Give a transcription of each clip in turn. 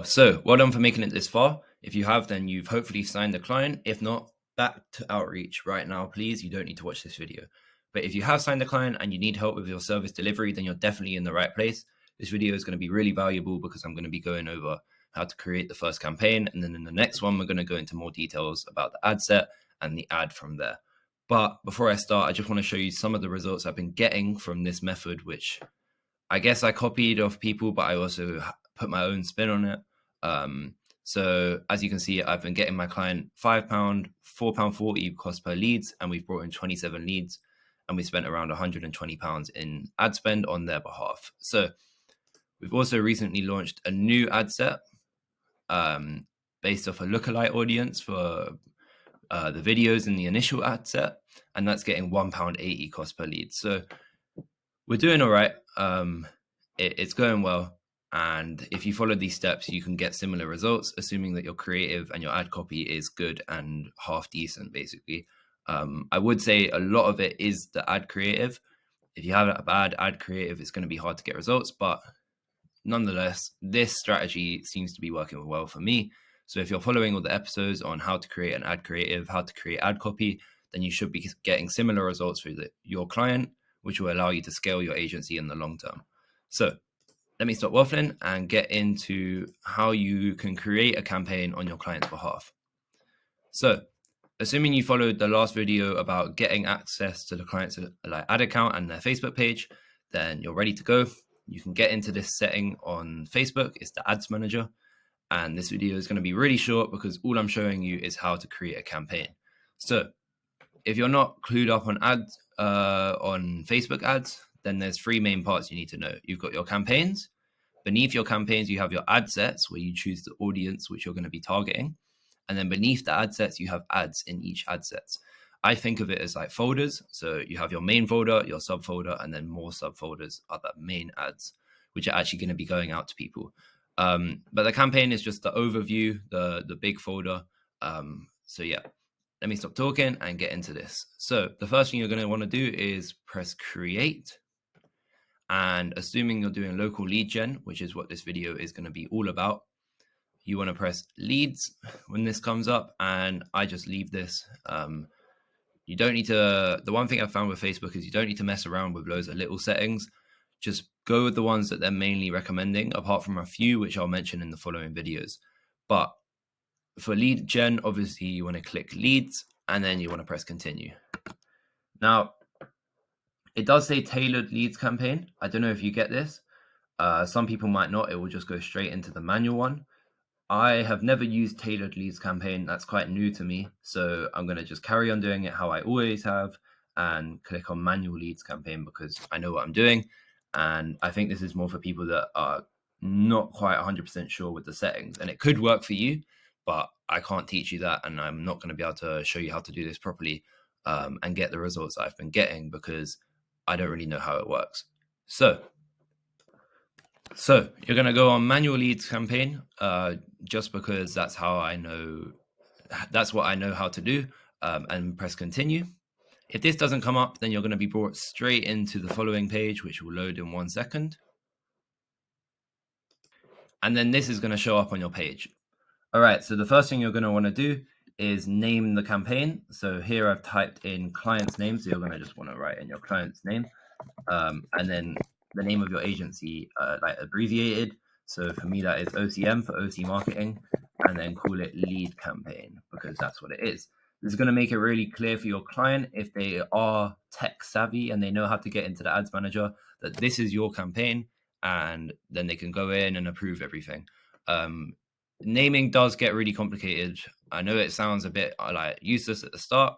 So well done for making it this far. If you have, then you've hopefully signed the client. If not, back to outreach right now, please. You don't need to watch this video. But if you have signed the client and you need help with your service delivery, then you're definitely in the right place. This video is going to be really valuable because I'm going to be going over how to create the first campaign. And then in the next one, we're going to go into more details about the ad set and the ad from there. But before I start, I just want to show you some of the results I've been getting from this method, which I guess I copied off people, but I also put my own spin on it. So as you can see, I've been getting my client £5, £4.40 cost per leads, and we've brought in 27 leads, and we spent around £120 in ad spend on their behalf. So we've also recently launched a new ad set based off a lookalike audience for the videos in the initial ad set, and that's getting £1.80 cost per lead. So we're doing all right. It's going well. And if you follow these steps, you can get similar results, assuming that your creative and your ad copy is good and half decent, basically. I would say a lot of it is the ad creative. If you have a bad ad creative, it's going to be hard to get results. But nonetheless, this strategy seems to be working well for me. So if you're following all the episodes on how to create an ad creative, how to create ad copy, then you should be getting similar results for your client, which will allow you to scale your agency in the long term. So let me stop waffling and get into how you can create a campaign on your client's behalf. So assuming you followed the last video about getting access to the client's ad account and their Facebook page, then you're ready to go. You can get into this setting on Facebook. It's the ads manager. And this video is going to be really short because all I'm showing you is how to create a campaign. So if you're not clued up on ads, on Facebook ads, then there's three main parts you need to know. You've got your campaigns. Beneath your campaigns, you have your ad sets where you choose the audience which you're going to be targeting. And then beneath the ad sets, you have ads in each ad sets. I think of it as like folders. So you have your main folder, your subfolder, and then more subfolders are the main ads, which are actually going to be going out to people. But the campaign is just the overview, the big folder. So yeah, let me stop talking and get into this. So the first thing you're going to want to do is press create. And assuming you're doing local lead gen, which is what this video is going to be all about, you want to press leads when this comes up, and I just leave this. You don't need to, the one thing I found with Facebook is you don't need to mess around with loads of little settings. Just go with the ones that they're mainly recommending, apart from a few, which I'll mention in the following videos. But for lead gen, obviously you want to click leads and then you want to press continue. Now, it does say tailored leads campaign. I don't know if you get this. Some people might not. It will just go straight into the manual one. I have never used tailored leads campaign. That's quite new to me. So I'm going to just carry on doing it how I always have and click on manual leads campaign because I know what I'm doing. And I think this is more for people that are not quite 100% sure with the settings. And it could work for you, but I can't teach you that. And I'm not going to be able to show you how to do this properly and get the results I've been getting because I don't really know how it works. So you're going to go on manual leads campaign just because that's how I know, that's what I know how to do, and press continue. If this doesn't come up, then you're going to be brought straight into the following page, which will load in 1 second. And then this is going to show up on your page. All right, so the first thing you're going to want to do is name the campaign. So here I've typed in client's name. So you're going to just want to write in your client's name and then the name of your agency, like abbreviated. So for me, that is OCM for OC marketing, and then call it lead campaign because that's what it is. This is going to make it really clear for your client if they are tech savvy and they know how to get into the ads manager that this is your campaign, and then they can go in and approve everything. Naming does get really complicated. I know it sounds a bit like useless at the start,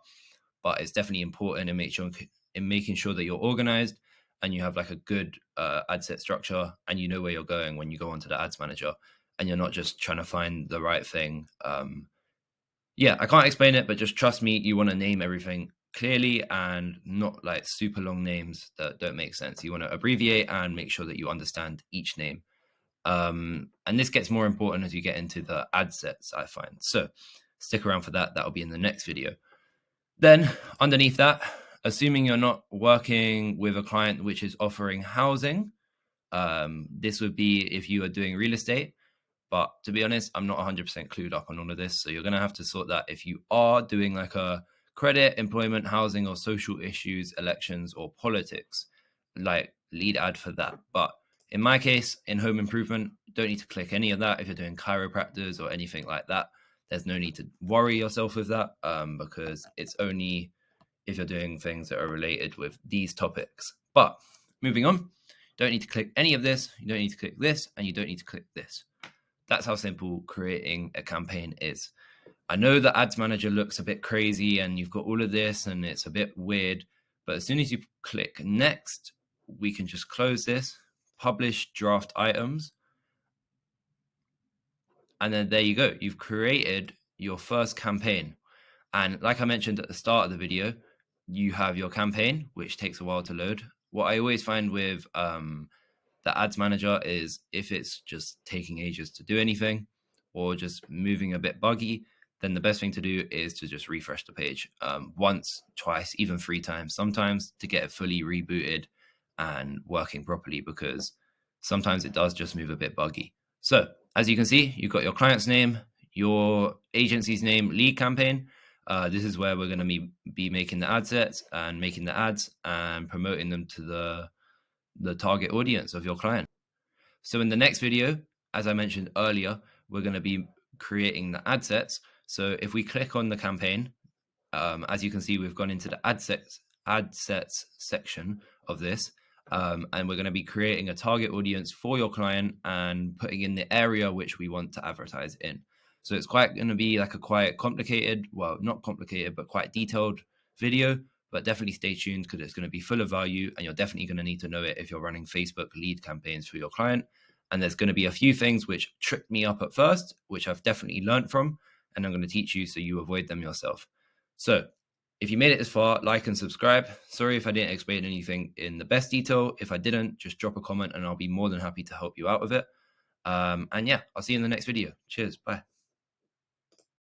but it's definitely important in making sure that you're organized and you have like a good ad set structure and you know where you're going when you go onto the ads manager and you're not just trying to find the right thing. Yeah, I can't explain it, but just trust me, you want to name everything clearly and not like super long names that don't make sense. You want to abbreviate and make sure that you understand each name. And this gets more important as you get into the ad sets, I find. So stick around for that. That'll be in the next video. Then underneath that, assuming you're not working with a client which is offering housing, this would be if you are doing real estate. But to be honest, I'm not 100% clued up on all of this. So you're going to have to sort that if you are doing like a credit, employment, housing, or social issues, elections, or politics, like lead ad for that. But in my case, in home improvement, you don't need to click any of that. If you're doing chiropractors or anything like that, there's no need to worry yourself with that, because it's only if you're doing things that are related with these topics. But moving on, don't need to click any of this. You don't need to click this, and you don't need to click this. That's how simple creating a campaign is. I know the ads manager looks a bit crazy and you've got all of this and it's a bit weird, but as soon as you click next, we can just close this, publish draft items. And then there you go. You've created your first campaign. And like I mentioned at the start of the video, you have your campaign, which takes a while to load. What I always find with the ads manager is if it's just taking ages to do anything or just moving a bit buggy, then the best thing to do is to just refresh the page once, twice, even 3 times sometimes to get it fully rebooted and working properly, because sometimes it does just move a bit buggy. So as you can see, you've got your client's name, your agency's name, lead campaign. This is where we're going to be making the ad sets and making the ads and promoting them to the target audience of your client. So in the next video, as I mentioned earlier, we're going to be creating the ad sets. So if we click on the campaign, as you can see, we've gone into the ad sets section of this, and we're going to be creating a target audience for your client and putting in the area which we want to advertise in. So it's quite going to be like a quite complicated, well, not complicated, but quite detailed video. But definitely stay tuned because it's going to be full of value and you're definitely going to need to know it if you're running Facebook lead campaigns for your client. And there's going to be a few things which tripped me up at first, which I've definitely learned from, and I'm going to teach you so you avoid them yourself. So if you made it this far, like and subscribe. Sorry if I didn't explain anything in the best detail. If I didn't, just drop a comment and I'll be more than happy to help you out with it. And yeah, I'll see you in the next video. Cheers. Bye.